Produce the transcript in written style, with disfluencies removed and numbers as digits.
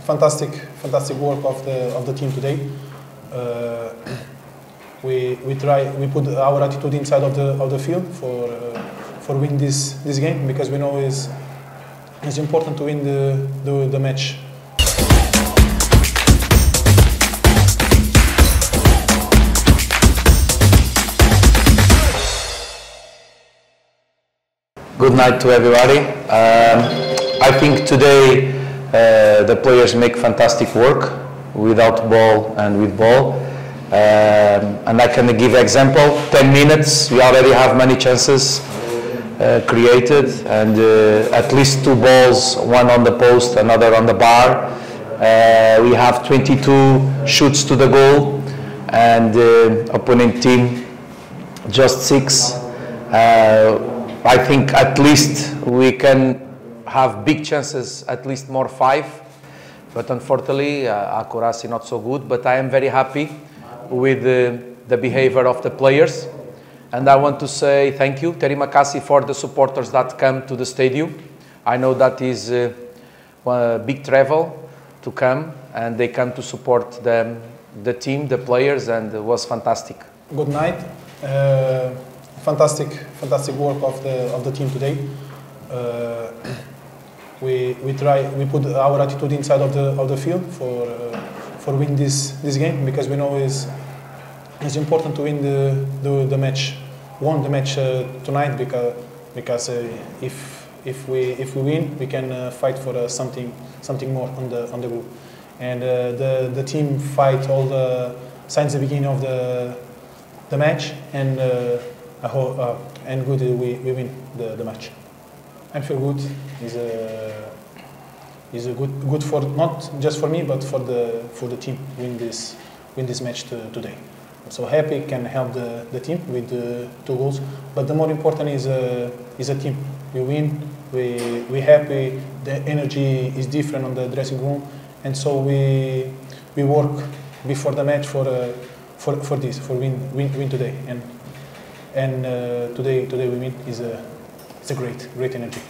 fantastic work of the team today. We put our attitude inside of the field for win this game, because we know it's important to win the match. Good night to everybody. I think today the players make fantastic work without ball and with ball. And I can give example. 10 minutes, we already have many chances created, and at least 2 balls, one on the post, another on the bar. We have 22 shoots to the goal, and opponent team just 6. I think at least we can have big chances, at least more 5, but unfortunately accuracy not so good. But I am very happy with the behavior of the players, and I want to say thank you, terima kasih, for the supporters that come to the stadium. I know that is a big travel to come, and they come to support the team, the players, and it was fantastic. Good night. Fantastic work of the team today. We put our attitude inside of the field for win this game, because we know it's important to win the match. Won the match tonight, because if we win, we can fight for something more on the group. And the team fight all since the beginning of the match, and good we win the match. I feel good. Is good for not just for me, but for the team win this match today. I'm so happy can help the team with 2 goals. But the more important is a team. We win. We happy. The energy is different on the dressing room, and so we work before the match for win today. And today we win is a great energy.